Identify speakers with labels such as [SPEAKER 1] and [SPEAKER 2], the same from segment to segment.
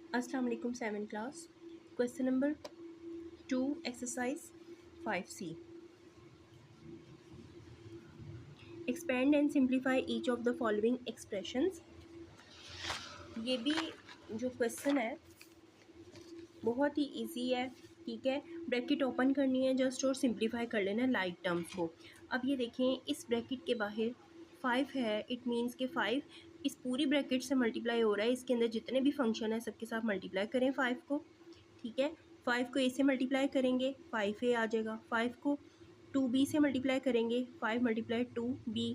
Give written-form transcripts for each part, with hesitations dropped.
[SPEAKER 1] अस्सलाम वालेकुम 7 class. Question number 2 exercise 5C। Expand and simplify each of the following expressions. ये भी जो क्वेश्चन है बहुत ही इजी है, ठीक है। ब्रैकेट ओपन करनी है जस्ट और सिंप्लीफाई कर लेना है लाइक टर्म्स को। अब ये देखें, इस ब्रैकेट के बाहर 5 है, इट मीन्स के 5 इस पूरी ब्रैकेट से मल्टीप्लाई हो रहा है। इसके अंदर जितने भी फंक्शन है सबके साथ मल्टीप्लाई करें 5 को, ठीक है। 5 को ए से मल्टीप्लाई करेंगे 5a आ जाएगा। 5 को 2b से मल्टीप्लाई करेंगे 5 मल्टीप्लाई 2b,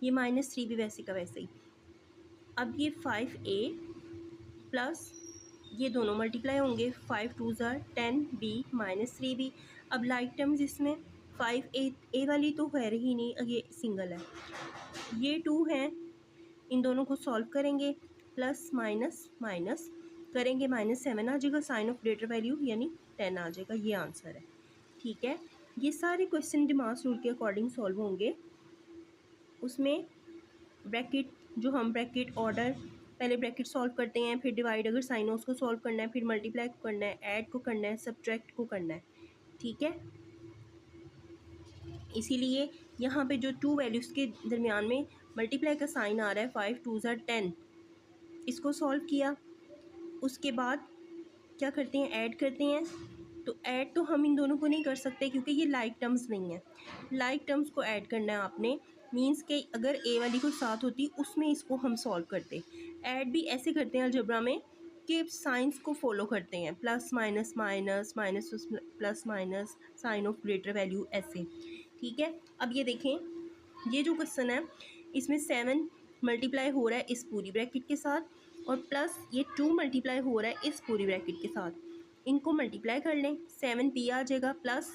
[SPEAKER 1] ये -3 भी वैसे का वैसे ही। अब ये 5a प्लस ये दोनों मल्टीप्लाई होंगे, 5 2 ज़ार 10b -3b। अब लाइक टर्म्स इसमें 5a वाली तो है ही नहीं, ये सिंगल है, ये 2 हैं, इन दोनों को सॉल्व करेंगे, प्लस माइनस माइनस करेंगे -7 आ जाएगा, साइन ऑफ ग्रेटर वैल्यू यानी 10 आ जाएगा। ये आंसर है, ठीक है। ये सारे क्वेश्चन डिमास रूल के अकॉर्डिंग सॉल्व होंगे। उसमें ब्रैकेट जो हम ब्रैकेट ऑर्डर पहले ब्रैकेट सॉल्व करते हैं, फिर डिवाइड अगर साइन हो उसको सॉल्व करना है, फिर मल्टीप्लाई को करना है, ऐड को करना है, सब्ट्रैक्ट को करना है, ठीक है। इसीलिए यहाँ पे जो 2 वैल्यूज़ के दरमियान में मल्टीप्लाई का साइन आ रहा है, 5 2 ज़ार 10, इसको सॉल्व किया। उसके बाद क्या करते हैं, ऐड करते हैं। तो ऐड तो हम इन दोनों को नहीं कर सकते क्योंकि ये लाइक टर्म्स नहीं है। लाइक टर्म्स को ऐड करना है आपने, मींस के अगर ए वाली को साथ होती उसमें इसको हम सॉल्व करते। ऐड भी ऐसे करते हैं अलजेब्रा में कि साइंस को फॉलो करते हैं, plus minus minus minus plus minus sign of greater value ऐसे, ठीक है। अब ये देखें, ये जो क्वेश्चन है इसमें 7 मल्टीप्लाई हो रहा है इस पूरी ब्रैकेट के साथ और प्लस ये 2 मल्टीप्लाई हो रहा है इस पूरी ब्रैकेट के साथ। इनको मल्टीप्लाई कर लें, 7p आ जाएगा, प्लस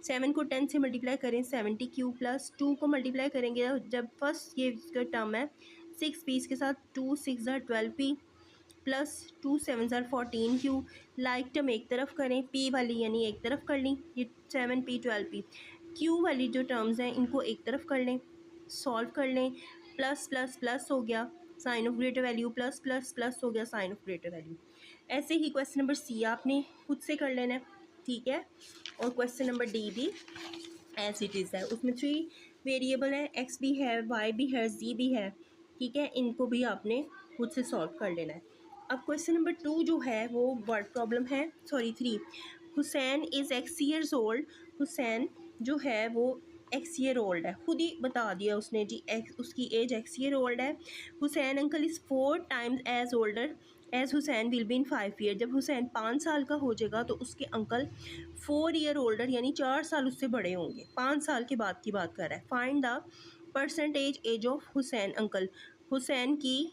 [SPEAKER 1] 7 को 10 से मल्टीप्लाई करें 70q, प्लस 2 को मल्टीप्लाई करेंगे जब फर्स्ट ये इसका टर्म है 6p के साथ, 2 6 ज़ार 12p प्लस 2 7 ज़ार 14q। लाइक टर्म एक तरफ करें, p वाली यानी एक तरफ कर ली, ये 7p 12p। q वाली जो टर्म्स हैं इनको एक तरफ कर लें, सॉल्व कर लें, प्लस प्लस प्लस हो गया sign of greater value, plus plus plus हो गया साइन ऑफ ग्रेटर वैल्यू। ऐसे ही क्वेश्चन नंबर सी आपने खुद से कर लेना है, ठीक है। और क्वेश्चन नंबर डी भी एज इट इज़ है, उसमें 3 वेरिएबल है, एक्स भी है, वाई भी है, जी भी है, ठीक है। इनको भी आपने खुद से सॉल्व कर लेना है। अब क्वेश्चन नंबर 2 जो है वो वर्ड प्रॉब्लम है, sorry 3। Hussain is x years old. Hussain जो है वो एक्स ईयर ओल्ड है, खुद ही बता दिया उसने जी, एक्स उसकी एज एक्स ईयर ओल्ड है। Hussain uncle is 4 times as older as Hussain will be in 5 year. जब हुसैन 5 साल का हो जाएगा तो उसके अंकल 4 ईयर ओल्डर यानी 4 साल उससे बड़े होंगे, 5 साल के बाद की बात कर रहा है। Find the percentage age of Hussain uncle. Hussain की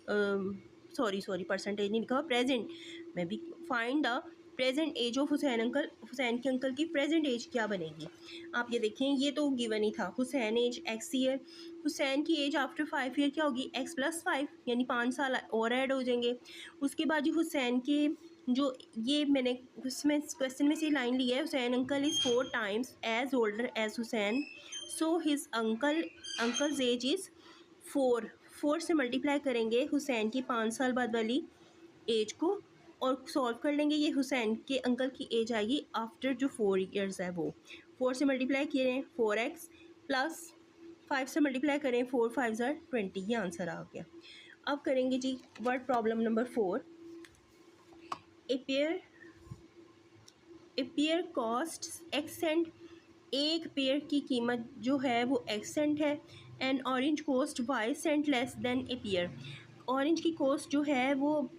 [SPEAKER 1] सॉरी परसेंटेज नहीं लिखा, प्रेजेंट में भी। Find the present age of Hussain uncle. Hussain के अंकल की प्रेजेंट एज क्या बनेगी। आप ये देखें, ये तो गिवन ही था, Hussain age X year, Hussain की एज आफ्टर 5 ईयर क्या होगी, एक्स प्लस 5 यानी 5 साल और ऐड हो जाएंगे। उसके बाद जो हुसैन के जो ये मैंने उसमें क्वेश्चन में से लाइन ली है, Hussain uncle is 4 times as older as Hussain, so his uncle's age is 4 से मल्टीप्लाई करेंगे हुसैन की 5 साल बाद वाली एज को और सॉल्व कर लेंगे। ये हुसैन के अंकल की एज आएगी आफ्टर जो 4 ईयर्स है वो। 4 से मल्टीप्लाई किए 4x प्लस 5 से मल्टीप्लाई करें 4 5 ज़ार 20, ये आंसर आ गया। अब करेंगे जी word problem number 4। A pear cost X cent. एक पेयर की कीमत जो है वो एक्स सेंट है। And orange cost Y cent less than a pear. Orange की कॉस्ट जो है वो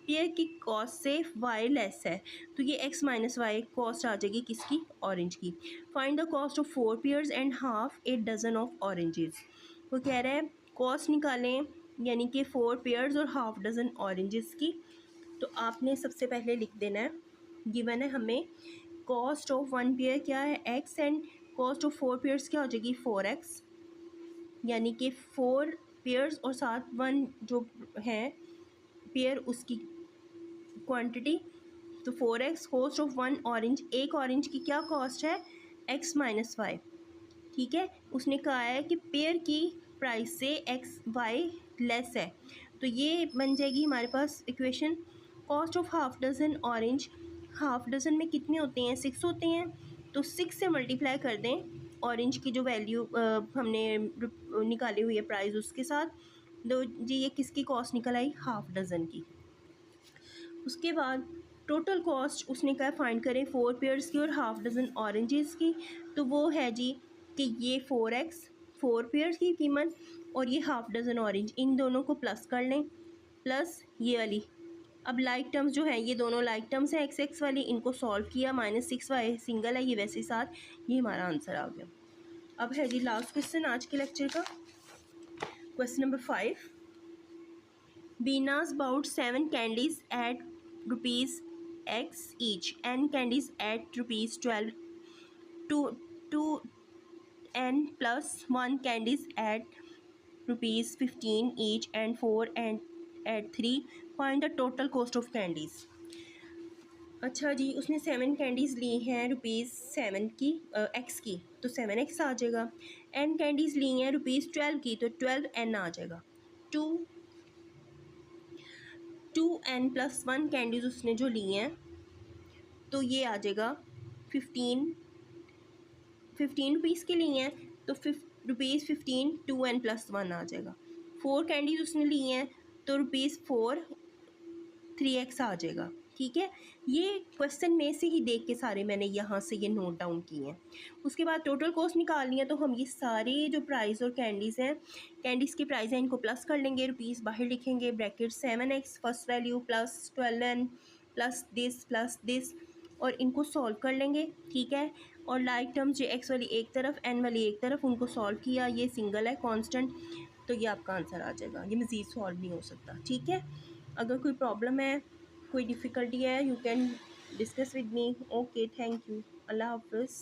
[SPEAKER 1] पेयर की कॉस्ट से वाई लेस है, तो ये एक्स माइनस वाई कॉस्ट आ जाएगी किसकी, ऑरेंज की। Find the cost of 4 pairs and half a dozen of oranges. वो कह रहा है कॉस्ट निकालें यानी कि 4 पेयर्स और हाफ डजन ऑरेंजेस की। तो आपने सबसे पहले लिख देना है, गिवन है हमें कॉस्ट ऑफ 1 पेयर क्या है x and cost of 4 pairs क्या हो जाएगी 4x, यानी कि 4 पेयर्स और साथ 1 जो है पेयर उसकी क्वांटिटी, तो 4x कॉस्ट ऑफ 1 ऑरेंज। एक ऑरेंज की क्या कॉस्ट है x माइनस वाई, ठीक है। उसने कहा है कि पेयर की प्राइस से x y लेस है, तो ये बन जाएगी हमारे पास equation cost of half dozen orange, half dozen में कितने होते हैं, 6 होते हैं, तो 6 से मल्टीप्लाई कर दें ऑरेंज की जो वैल्यू हमने निकाली हुई है प्राइस उसके साथ। तो जी ये किसकी कॉस्ट निकल आई, हाफ डज़न की। उसके बाद टोटल कॉस्ट उसने कहा फाइंड करें 4 पेयर्स की और हाफ डज़न ऑरेंजेस की, तो वो है जी कि ये 4x 4 पेयर्स की कीमत और ये हाफ डज़न ऑरेंज, इन दोनों को प्लस कर लें, प्लस ये वाली। अब लाइक टर्म्स जो है ये दोनों लाइक टर्म्स हैं x वाली, इनको सॉल्व किया, -6y सिंगल है ये वैसे साथ, ये हमारा आंसर आ गया। अब है जी लास्ट क्वेश्चन आज के लेक्चर का, question number 5। Beena's bought 7 candies at ₹X each and candies at ₹12. Two n plus 1 candies at ₹15 each and 4 and at 3. Find the total cost of candies. अच्छा जी, उसने 7 कैंडीज़ ली हैं ₹7 की x की, तो 7x आ जाएगा। n कैंडीज़ ली हैं ₹12 की, तो 12n आ जाएगा। 2n प्लस 1 कैंडीज़ उसने जो ली हैं, तो ये आ जाएगा 15 रुपीज़ के लिए हैं, तो ₹15 2n प्लस 1 आ जाएगा। 4 कैंडीज़ उसने ली हैं, तो ₹4 3x आ जाएगा। ठीक है, ये क्वेश्चन में से ही देख के सारे मैंने यहाँ से ये नोट डाउन किए हैं। उसके बाद टोटल कॉस्ट निकालनी है, तो हम ये सारे जो प्राइस और कैंडीज़ हैं, कैंडीज़ के प्राइस हैं इनको प्लस कर लेंगे, रुपीज़ बाहर लिखेंगे, bracket 7x first value plus 12n plus this और इनको सॉल्व कर लेंगे। ठीक है, और लाइक टर्म्स जो x वाली एक तरफ n वाली एक तरफ, उनको सॉल्व किया, ये सिंगल है कांस्टेंट, तो ये आपका आंसर आ जाएगा। ये मज़ीद सॉल्व नहीं हो सकता। ठीक है, अगर कोई प्रॉब्लम है, कोई डिफ़िकल्टी है, you can discuss with me. Okay, thank you, अल्लाह हाफ़िज़।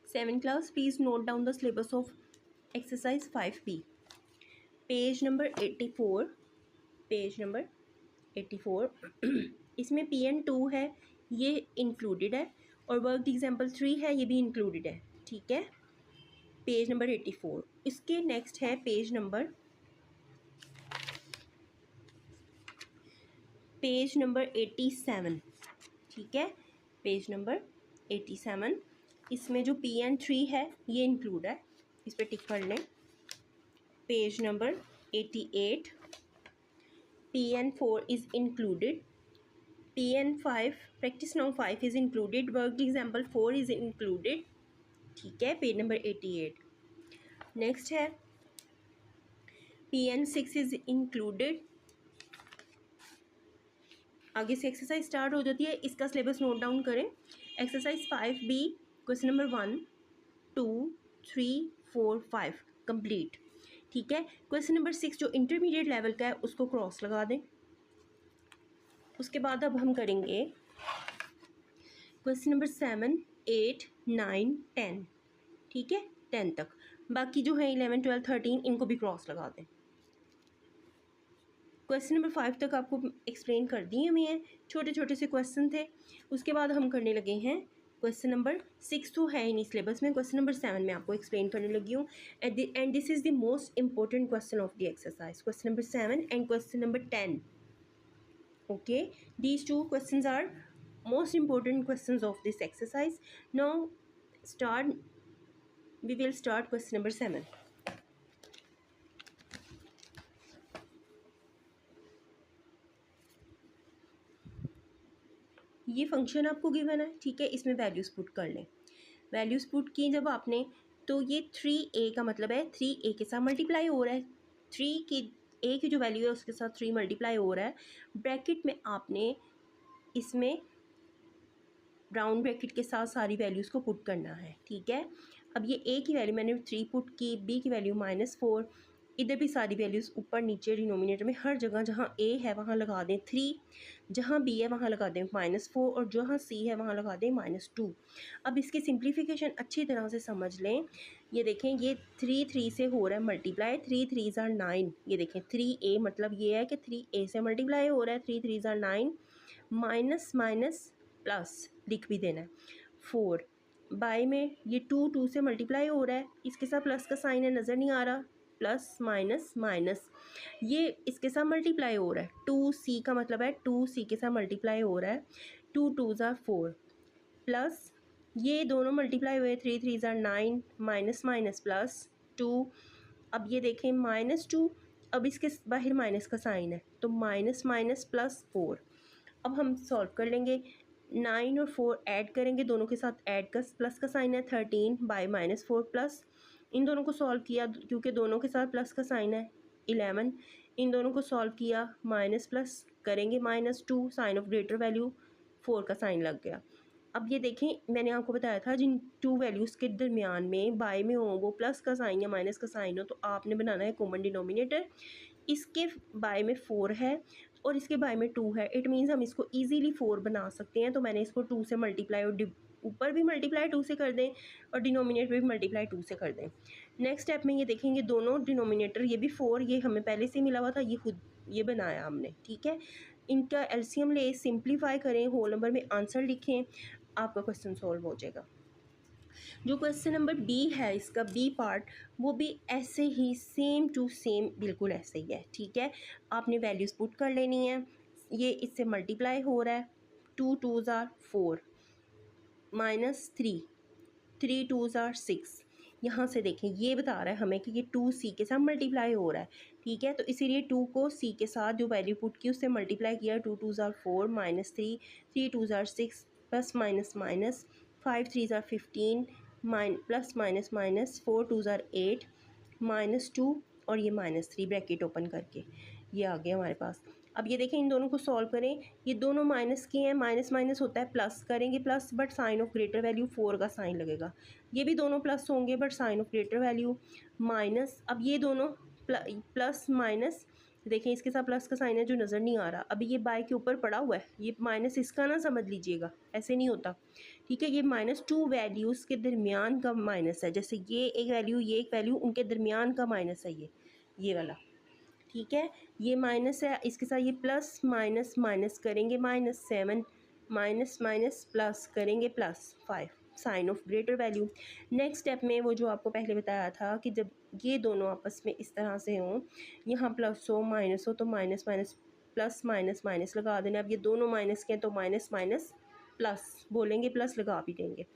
[SPEAKER 1] 7th class, please note down the syllabus of exercise 5B. Page number 84, page number 84 इसमें PN2 है, ये इंक्लूडेड है, और वर्क एग्जाम्पल 3 है, ये भी इंक्लूडेड है। ठीक है, पेज नंबर 84। इसके नेक्स्ट है पेज नंबर 87। ठीक है, पेज नंबर 87, इसमें जो PN3 है ये इंक्लूड है, इस पर टिक कर लें। Page number 88, PN4 is included, PN5 practice now 5 is included, work example 4 is included. ठीक है, पेज नंबर 88। नेक्स्ट है PN6 इज़ इंक्लूडेड। आगे से एक्सरसाइज स्टार्ट हो जाती है, इसका सिलेबस नोट डाउन करें। Exercise 5B, question number 1 2 3 4 5 complete. ठीक है, क्वेश्चन नंबर 6 जो इंटरमीडिएट लेवल का है उसको क्रॉस लगा दें। उसके बाद अब हम करेंगे क्वेश्चन नंबर 7 8 9 10। ठीक है, 10 तक, बाकी जो है 11 12 13 इनको भी क्रॉस लगा दें। क्वेश्चन नंबर 5 तक आपको एक्सप्लेन कर दिए हुए हैं, छोटे छोटे से क्वेश्चन थे। उसके बाद हम करने लगे हैं क्वेश्चन नंबर 6, तो है नहीं सिलेबस में, क्वेश्चन नंबर 7 में आपको एक्सप्लेन करने लगी हूँ। And this is the most important question of the exercise, question number 7 and question number 10। Okay, these two questions are most important questions of this exercise. Now we will start question number 7. ये function आपको given है। ठीक है, इसमें values put कर लें। Values put की जब आपने, तो ये 3a का मतलब है 3a के साथ मल्टीप्लाई हो रहा है, 3 की a की जो वैल्यू है उसके साथ 3 मल्टीप्लाई हो रहा है। ब्रैकेट में आपने इसमें राउंड ब्रैकेट के साथ सारी वैल्यूज़ को पुट करना है। ठीक है, अब ये a की वैल्यू मैंने 3 पुट की, b की वैल्यू -4, इधर भी सारी वैल्यूज़ ऊपर नीचे डिनोमिनेटर में हर जगह जहाँ a है वहाँ लगा दें 3, जहाँ b है वहाँ लगा दें -4 और जहाँ c है वहाँ लगा दें -2। अब इसकी सिंप्लीफिकेशन अच्छी तरह से समझ लें। ये देखें, ये 3 से हो रहा है मल्टीप्लाई, 3 3s are 9। ये देखें 3a मतलब ये है कि 3a से मल्टीप्लाई हो रहा है, 3 3s are 9, minus minus plus लिख भी देना है 4, बाय में ये 2 2 से मल्टीप्लाई हो रहा है, इसके साथ प्लस का साइन है, नज़र नहीं आ रहा, प्लस माइनस माइनस, ये इसके साथ मल्टीप्लाई हो रहा है, 2c का मतलब है 2c के साथ मल्टीप्लाई हो रहा है, 2 2 ज़ार 4 प्लस ये दोनों मल्टीप्लाई हुए 3 3 ज़ार 9 माइनस माइनस प्लस 2। अब ये देखें -2, अब इसके बाहर माइनस का साइन है तो माइनस माइनस प्लस 4। अब हम सॉल्व कर लेंगे, 9 और 4 ऐड करेंगे, दोनों के साथ ऐड का प्लस का साइन है, 13 बाई -4 प्लस, इन दोनों को सॉल्व किया क्योंकि दोनों के साथ प्लस का साइन है, 11, इन दोनों को सॉल्व किया, माइनस प्लस करेंगे -2, साइन ऑफ ग्रेटर वैल्यू 4 का साइन लग गया। अब ये देखें मैंने आपको बताया था जिन टू वैल्यूज़ के दरमियान में बाय में हो वो प्लस का साइन या माइनस का साइन हो तो आपने बनाना है कॉमन डिनोमिनेटर। इसके बाय में 4 है और इसके बाय में 2 है, इट मीन्स हम इसको इजीली 4 बना सकते हैं। तो मैंने इसको 2 से मल्टीप्लाई और ऊपर भी मल्टीप्लाई 2 से कर दें और डिनोमिनेटर भी मल्टीप्लाई 2 से कर दें। नेक्स्ट स्टेप में ये देखेंगे दोनों डिनोमिनेटर, ये भी 4 ये हमें पहले से मिला हुआ था, ये खुद ये बनाया हमने, ठीक है। इनका एलसीएम ले, सिंप्लीफाई करें, होल नंबर में आंसर लिखें, आपका क्वेश्चन सॉल्व हो जाएगा। जो क्वेश्चन नंबर बी है इसका बी पार्ट, वो भी ऐसे ही सेम टू सेम बिल्कुल ऐसे ही है, ठीक है। आपने वैल्यूज़ पुट कर लेनी है, ये इससे मल्टीप्लाई हो रहा है, 2 2 ज़ार 4 -3 3 2 ज़ार 6। यहाँ से देखें ये बता रहा है हमें कि ये 2c के साथ मल्टीप्लाई हो रहा है, ठीक है। तो इसीलिए 2 को c के साथ जो वैल्यू पुट की उससे मल्टीप्लाई किया, 2 2 ज़ार 4 -3 3 2 ज़ार 6 प्लस माइनस माइनस 5 3 ज़ार 15 प्लस माइनस माइनस 4 2 ज़ार 8 -2 और ये -3 ब्रैकेट ओपन करके ये आ गया हमारे पास। अब ये देखें इन दोनों को सॉल्व करें, ये दोनों माइनस के हैं, माइनस माइनस होता है प्लस, करेंगे plus but sign of greater value 4 का साइन लगेगा, ये भी दोनों प्लस होंगे but sign of greater value minus. अब ये दोनों प्लस माइनस, देखें इसके साथ प्लस का साइन है जो नज़र नहीं आ रहा, अभी ये बाय के ऊपर पड़ा हुआ है, ये माइनस इसका ना समझ लीजिएगा, ऐसे नहीं होता, ठीक है। ये -2 वैल्यूज़ के दरमियान का माइनस है, जैसे ये एक वैल्यू ये एक वैल्यू उनके दरमियान का माइनस है, ये वाला, ठीक है। ये माइनस है, इसके साथ ये प्लस माइनस माइनस करेंगे -7 माइनस माइनस प्लस करेंगे +5 sign of greater value. Next step में वो जो आपको पहले बताया था कि जब ये दोनों आपस में इस तरह से हों, यहाँ प्लस हो माइनस हो तो minus minus plus minus minus लगा देना। अब ये दोनों माइनस के हैं तो माइनस माइनस प्लस बोलेंगे, प्लस लगा भी देंगे।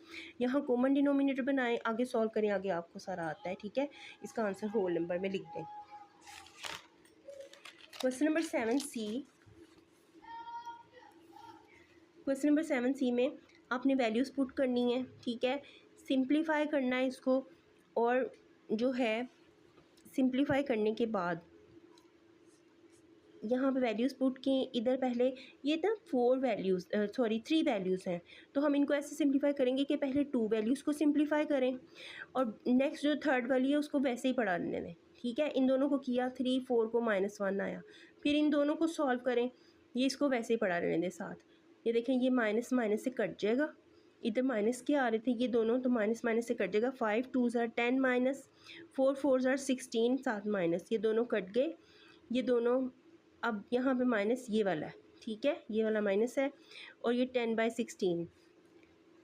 [SPEAKER 1] यहाँ कॉमन डिनोमिनेटर बनाएं, आगे सॉल्व करें, आगे आपको सारा आता है, ठीक है। इसका आंसर होल नंबर में लिख दें। Question number 7C, question number 7C में आपने वैल्यूज़ पुट करनी है, ठीक है। सिंप्लीफाई करना है इसको, और जो है सिंप्लीफाई करने के बाद यहाँ पे वैल्यूज़ पुट की, इधर पहले ये था 3 वैल्यूज़ हैं, तो हम इनको ऐसे सिंप्लीफाई करेंगे कि पहले 2 वैल्यूज़ को सिंप्लीफाई करें और नेक्स्ट जो थर्ड वाली है उसको वैसे ही पढ़ा लेने दें, ठीक है। इन दोनों को किया, 3 4 को -1 आया, फिर इन दोनों को सॉल्व करें, ये इसको वैसे ही पढ़ा लेने दें साथ। ये देखें ये माइनस माइनस से कट जाएगा, इधर माइनस के आ रहे थे ये दोनों, तो माइनस माइनस से कट जाएगा, 5 2 ज़ार 10 माइनस 4 4 ज़ार 16 साथ माइनस, ये दोनों कट गए, ये दोनों अब यहाँ पे माइनस ये वाला है, ठीक है, ये वाला माइनस है, और ये 10/16,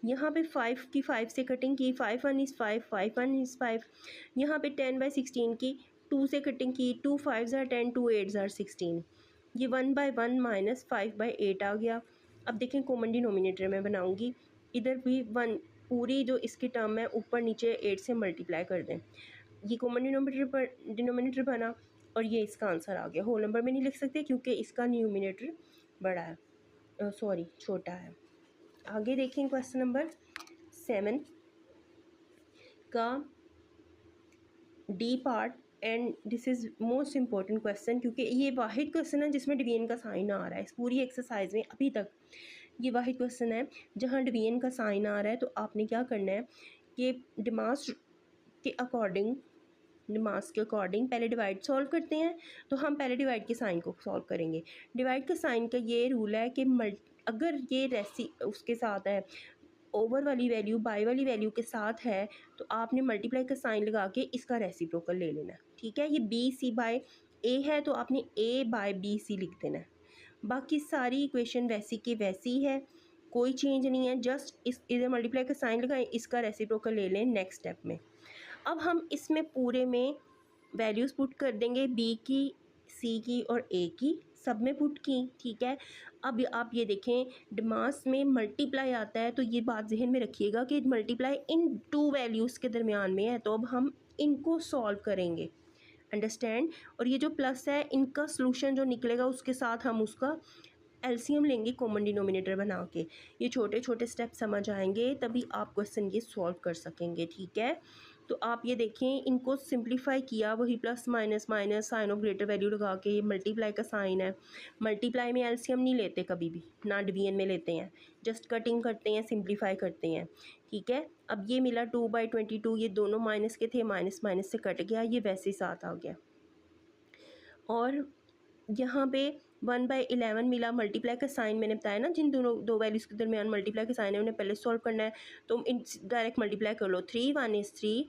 [SPEAKER 1] यहाँ पे 5 की 5 से कटिंग की, 5 1 इज़ 5 5 1 इज़ 5, यहाँ पे 10/16 की 2 से कटिंग की, 2 5 ज़ार 10 2 8 ज़ार 16, ये 1/1 माइनस 5/8 आ गया। अब देखें कॉमन डिनोमिनेटर में बनाऊँगी, इधर भी 1 पूरी जो इसकी टर्म है ऊपर नीचे 8 से मल्टीप्लाई कर दें, ये कॉमन डिनोमिनेटर बना और ये इसका आंसर आ गया। होल नंबर में नहीं लिख सकते क्योंकि इसका न्यूमिनेटर बड़ा है, सॉरी छोटा है। आगे देखें क्वेश्चन नंबर 7 का D part, and this is most important question क्योंकि ये वाहिद क्वेश्चन है जिसमें डिवीजन का साइन आ रहा है। इस पूरी एक्सरसाइज में अभी तक ये वाहिद क्वेश्चन है जहाँ डिवीजन का साइन आ रहा है। तो आपने क्या करना है कि डिमास के अकॉर्डिंग पहले डिवाइड सॉल्व करते हैं, तो हम पहले डिवाइड के साइन को सॉल्व करेंगे। डिवाइड का साइन का ये रूल है कि अगर ये रेसी उसके साथ है, ओवर वाली वैल्यू बाय वाली वैल्यू के साथ है, तो आपने मल्टीप्लाई का साइन लगा के इसका रेसिप्रोकल ले लेना है, ठीक है। ये BC/A है तो आपने A/BC लिख देना है। बाकी सारी इक्वेशन वैसी की वैसी है, कोई चेंज नहीं है, जस्ट इधर मल्टीप्लाई का साइन लगाएं, इसका रेसिप्रोकल ले लें नेक्स्ट स्टेप में। अब हम इसमें पूरे में वैल्यूज़ पुट कर देंगे, बी की, सी की और ए की, सब में पुट की, ठीक है। अब आप ये देखें डिमास में मल्टीप्लाई आता है, तो ये बात जहन में रखिएगा कि मल्टीप्लाई इन टू वैल्यूज़ के दरमियान में है, तो अब हम इनको सॉल्व करेंगे, अंडरस्टैंड। और ये जो प्लस है इनका सॉल्यूशन जो निकलेगा उसके साथ हम उसका एलसीएम लेंगे कॉमन डिनोमिनेटर बना के। ये छोटे छोटे स्टेप समझ आएंगे तभी आप क्वेश्चन ये सॉल्व कर सकेंगे, ठीक है। तो आप ये देखें इनको सिंप्लीफाई किया, वही plus minus minus sign of greater value लगा के, ये मल्टीप्लाई का साइन है। मल्टीप्लाई में एलसीएम नहीं लेते कभी भी, ना डिवीजन में लेते हैं, जस्ट कटिंग करते हैं, सिंप्लीफाई करते हैं, ठीक है। अब ये मिला 2/22, ये दोनों माइनस के थे, माइनस माइनस से कट गया, ये वैसे ही साथ आ गया। और यहाँ पे 1/11 मिला, मल्टीप्लाई का साइन मैंने बताया ना, जिन दोनों दो वैल्यूज़ के दरमियान मल्टीप्लाई का साइन है उन्हें पहले सॉल्व करना है, तो इन डायरेक्ट मल्टीप्लाई कर लो, 3 1 is 3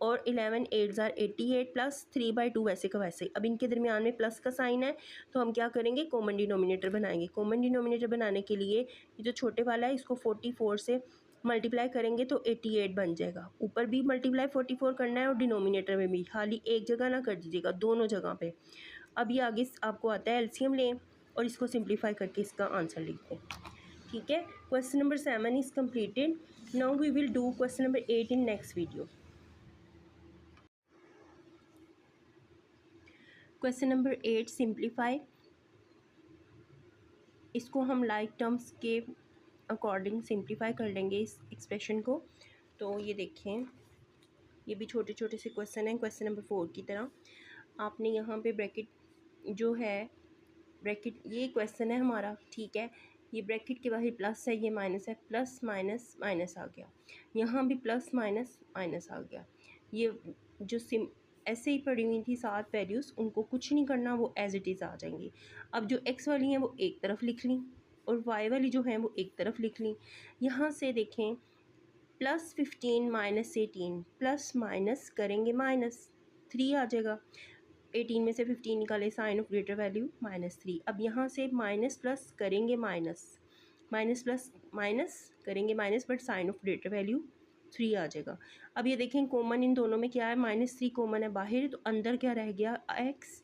[SPEAKER 1] और 11 8 are 88 प्लस 3/2 वैसे का वैसे। अब इनके दरमियान में प्लस का साइन है तो हम क्या करेंगे, कॉमन डिनोमिनेटर बनाएंगे। कॉमन डिनोमिनेटर बनाने के लिए ये जो छोटे वाला है इसको 44 से मल्टीप्लाई करेंगे तो 88 बन जाएगा। ऊपर भी मल्टीप्लाई 44 करना है और डिनोमिनेटर में भी, खाली एक जगह ना कर दीजिएगा, दोनों जगह पे। अब ये आगे आपको आता है एलसीएम लें और इसको सिंप्लीफाई करके इसका आंसर लिख दें, ठीक है। Question number 7 is completed. Now we will do question number 8 in next video. Question number 8 simplify. इसको हम लाइक टर्म्स के अकॉर्डिंग सिंप्लीफाई कर लेंगे इस एक्सप्रेशन को। तो ये देखें, ये भी छोटे छोटे से क्वेश्चन हैं क्वेश्चन नंबर 4 की तरह। आपने यहाँ पे ब्रैकेट जो है, ब्रैकेट ये क्वेश्चन है हमारा, ठीक है। ये ब्रैकेट के बाहर प्लस है, ये माइनस है, प्लस माइनस माइनस आ गया, यहाँ भी प्लस माइनस माइनस आ गया। ये जो ऐसे ही पड़ी हुई थी 7 वैल्यूज़, उनको कुछ नहीं करना, वो एज इट इज़ आ जाएंगी। अब जो एक्स वाली हैं वो एक तरफ लिख ली और वाई वाली जो है वो एक तरफ लिख ली। यहाँ से देखें +15 -18, प्लस माइनस करेंगे माइनस 3 आ जाएगा। 18 में से 15 निकाले, साइन ऑफ ग्रेटर वैल्यू -3। अब यहाँ से माइनस प्लस करेंगे माइनस, माइनस प्लस माइनस करेंगे minus, but sign of greater value 3 आ जाएगा। अब ये देखें कॉमन इन दोनों में क्या है, -3 कॉमन है बाहर, तो अंदर क्या रह गया, x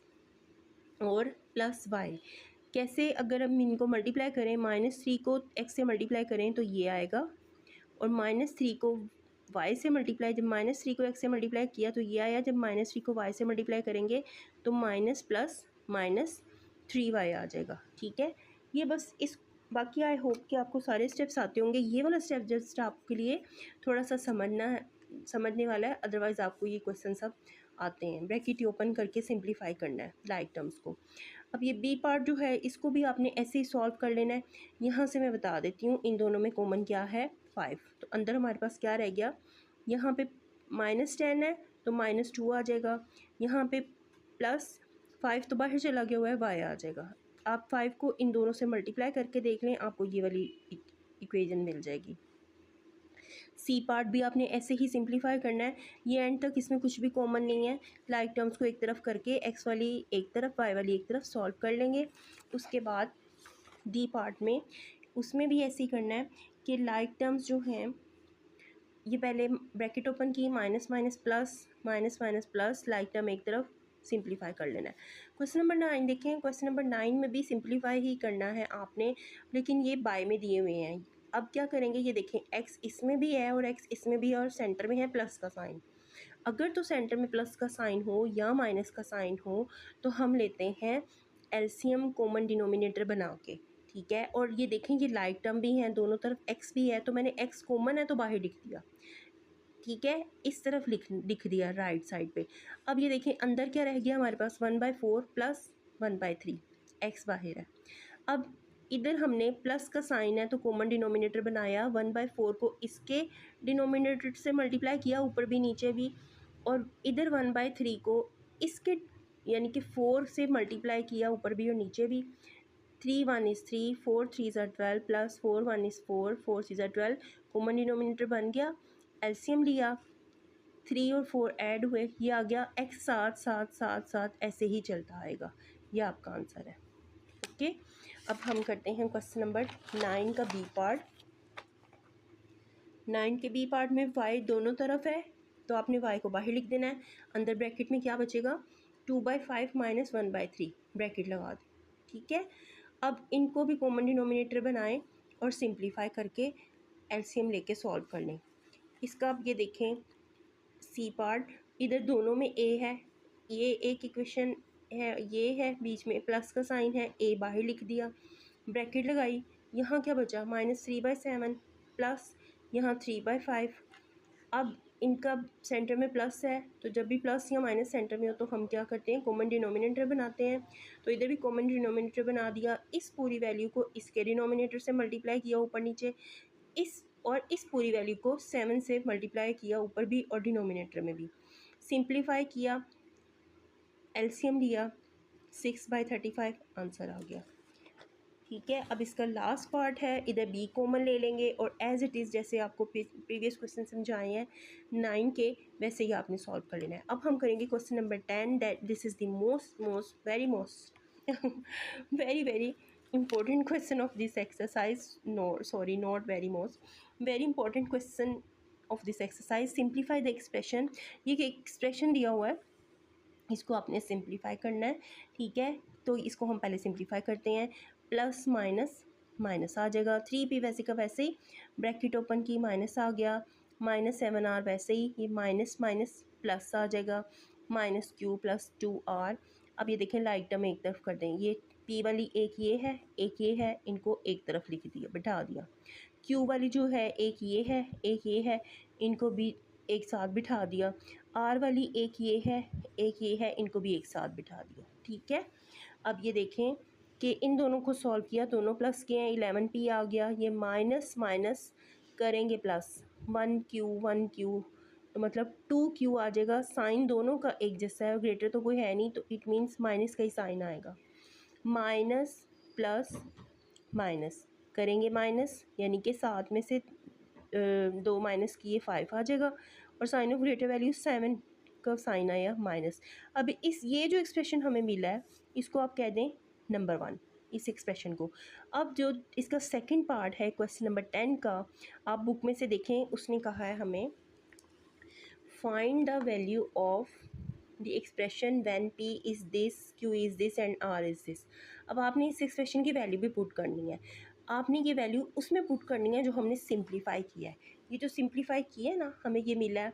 [SPEAKER 1] और प्लस y। कैसे, अगर हम इनको मल्टीप्लाई करें, -3 को x से मल्टीप्लाई करें तो ये आएगा, और -3 को y से मल्टीप्लाई, जब -3 को x से मल्टीप्लाई किया तो ये आया, जब -3 को y से मल्टीप्लाई करेंगे तो माइनस प्लस माइनस 3y आ जाएगा, ठीक है। ये बस इस, बाकी आई होप कि आपको सारे स्टेप्स आते होंगे। ये वाला स्टेप जस्ट आपके लिए थोड़ा सा समझने वाला है, अदरवाइज़ आपको ये क्वेश्चन सब आते हैं। ब्रैकेट ओपन करके सिंप्लीफाई करना है लाइक टर्म्स को। अब ये बी पार्ट जो है इसको भी आपने ऐसे ही सॉल्व कर लेना है। यहाँ से मैं बता देती हूँ इन दोनों में कॉमन क्या है, 5। तो अंदर हमारे पास क्या रह गया, यहाँ पे -10 है तो -2 आ जाएगा, यहाँ पे +5 तो बाहर चला गया हुआ है, y आ जाएगा। आप 5 को इन दोनों से मल्टीप्लाई करके देख लें, आपको ये वाली इक्वेशन मिल जाएगी। सी पार्ट भी आपने ऐसे ही सिंप्लीफाई करना है, ये एंड तक इसमें कुछ भी कॉमन नहीं है। लाइक टर्म्स को एक तरफ करके एक्स वाली एक तरफ वाई वाली एक तरफ सॉल्व कर लेंगे। उसके बाद डी पार्ट में उसमें भी ऐसे ही करना है कि लाइक टर्म्स जो हैं ये पहले ब्रैकेट ओपन की, minus minus plus, minus minus plus, like term एक तरफ सिंप्लीफाई कर लेना है। क्वेश्चन नंबर 9 देखें, क्वेश्चन नंबर 9 में भी सिंप्लीफाई ही करना है आपने, लेकिन ये बाय में दिए हुए हैं। अब क्या करेंगे, ये देखें x इसमें भी है और x इसमें भी है और सेंटर में है प्लस का साइन। अगर तो सेंटर में प्लस का साइन हो या माइनस का साइन हो तो हम लेते हैं एलसीएम कॉमन डिनोमिनेटर बना के, ठीक है। और ये देखें ये लाइक टर्म भी हैं, दोनों तरफ x भी है, तो मैंने x कॉमन है तो बाहर लिख दिया, ठीक है, इस तरफ लिख दिया राइट साइड पे। अब ये देखें अंदर क्या रह गया हमारे पास, 1/4 प्लस 1/3, x बाहर है। अब इधर हमने प्लस का साइन है तो कॉमन डिनोमिनेटर बनाया, 1/4 को इसके डिनोमिनेटर से मल्टीप्लाई किया ऊपर भी नीचे भी, और इधर 1/3 को इसके यानी कि 4 से मल्टीप्लाई किया ऊपर भी और नीचे भी। 3 1 is 3, 4 3 are 12 plus 4 1 is 4, 4 6 are 12, common denominator बन गया। एलसीएम लिया, 3 और 4 ऐड हुए, ये आ गया x 7 7 7 7, ऐसे ही चलता आएगा। ये आपका आंसर है, ओके। अब हम करते हैं क्वेश्चन नंबर 9 का बी पार्ट। 9 के बी पार्ट में y दोनों तरफ है तो आपने y को बाहर लिख देना है, अंदर ब्रैकेट में क्या बचेगा 2/5 माइनस 1/3 ब्रैकेट लगा दें, ठीक है। अब इनको भी कॉमन डिनोमिनेटर बनाएं और सिंप्लीफाई करके एलसीएम लेके सॉल्व कर लें। इसका आप ये देखें सी पार्ट, इधर दोनों में ए है, ये एक इक्वेशन है, ये है, बीच में प्लस का साइन है, ए बाहर लिख दिया, ब्रैकेट लगाई, यहाँ क्या बचा -3/7 प्लस यहाँ 3/5। अब इनका सेंटर में प्लस है, तो जब भी प्लस या माइनस सेंटर में हो तो हम क्या करते हैं कॉमन डिनोमिनेटर बनाते हैं। तो इधर भी कॉमन डिनोमिनेटर बना दिया, इस पूरी वैल्यू को इसके डिनोमिनेटर से मल्टीप्लाई किया ऊपर नीचे, इस पूरी वैल्यू को 7 से मल्टीप्लाई किया ऊपर भी और डिनोमिनेटर में भी, सिंप्लीफाई किया, एलसीएम लिया, 6/35 आंसर आ गया, ठीक है। अब इसका लास्ट पार्ट है, इधर बी कॉमन ले लेंगे और एज इट इज़ जैसे आपको प्रीवियस क्वेश्चन समझाए हैं 9 के, वैसे ही आपने सॉल्व कर लेना है। अब हम करेंगे question number 10, that this is the most very important question of this exercise, no sorry not very most, very important question of this exercise, simplify the expression। ये एक्सप्रेशन दिया हुआ है, इसको आपने सिंप्लीफाई करना है, ठीक है। तो इसको हम पहले सिंप्लीफाई करते हैं, प्लस माइनस माइनस आ जाएगा, 3p वैसे का वैसे ही, ब्रैकेट ओपन की, माइनस आ गया, -7r वैसे ही, ये माइनस माइनस प्लस आ जाएगा, -q + 2r। अब ये देखें लाइक टर्म एक तरफ कर दें, ये p वाली एक ये है, इनको एक तरफ लिख दिया, बिठा दिया। q वाली जो है एक ये है, इनको भी एक साथ बिठा दिया। r वाली एक ये है, इनको भी एक साथ बिठा दिया, ठीक है। अब ये देखें कि इन दोनों को सॉल्व किया, दोनों प्लस किए हैं, 11p आ गया, ये माइनस माइनस करेंगे प्लस, 1q तो मतलब 2q आ जाएगा, साइन दोनों का एक जैसा है, ग्रेटर तो कोई है नहीं, तो इट मीन्स माइनस का ही साइन आएगा, माइनस प्लस माइनस करेंगे माइनस, यानी कि 7 में से 2 माइनस किए 5 आ जाएगा, और साइन ऑफ ग्रेटर वैल्यू 7 का साइन आया माइनस। अब ये जो एक्सप्रेशन हमें मिला है, इसको आप कह दें नंबर 1, इस एक्सप्रेशन को। अब जो इसका सेकंड पार्ट है क्वेश्चन नंबर 10 का, आप बुक में से देखें, उसने कहा है हमें find the value of the expression when p is this, q is this and r is this. अब आपने इस एक्सप्रेशन की वैल्यू भी पुट करनी है, आपने ये वैल्यू उसमें पुट करनी है जो हमने सिंप्लीफाई किया है। ये जो सिंप्लीफाई किया है ना, हमें ये मिला है,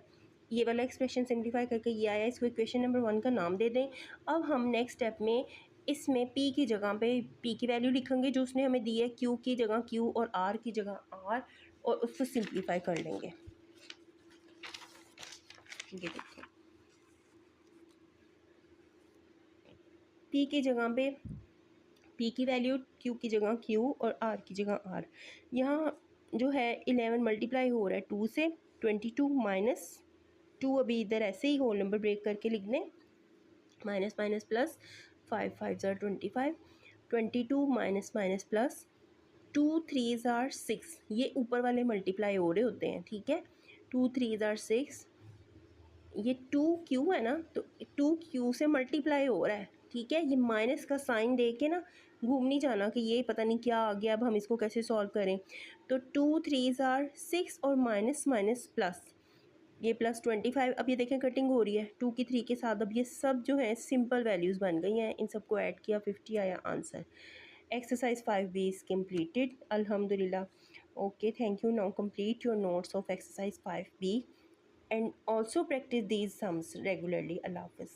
[SPEAKER 1] ये वाला एक्सप्रेशन सिंप्लीफाई करके ये आया, इसको इक्वेशन नंबर 1 का नाम दे दें। अब हम नेक्स्ट स्टेप में इसमें p की जगह पे p की वैल्यू लिखेंगे जो उसने हमें दी है, q की जगह q और r की जगह r, और उसको सिंप्लीफाई कर लेंगे। ये देखिए p की जगह पे p की वैल्यू, q की जगह q और r की जगह r। यहाँ जो है 11 मल्टीप्लाई हो रहा है 2 से, 22 माइनस 2 अभी इधर ऐसे ही होल नंबर ब्रेक करके लिख दें, माइनस माइनस प्लस, 5 5 ज़ार 25, 22 माइनस माइनस प्लस, 2 3 ज़ार 6, ये ऊपर वाले मल्टीप्लाई हो रहे होते हैं, ठीक है। 2 3 ज़ार 6, ये 2q है ना, तो 2q से मल्टीप्लाई हो रहा है, ठीक है। ये माइनस का साइन दे के ना घूम नहीं जाना कि ये पता नहीं क्या आ गया, अब हम इसको कैसे सॉल्व करें। तो 2 3 ज़ार 6 और माइनस माइनस प्लस, ये प्लस 25। अब ये देखें कटिंग हो रही है 2 की 3 के साथ, अब ये सब जो है सिंपल वैल्यूज़ बन गई हैं, इन सबको ऐड किया, 50 आया answer. Exercise 5b is completed, अल्हम्दुलिल्लाह। Okay, thank you. Now complete your notes of exercise 5b and also practice these sums regularly. Allah Hafiz.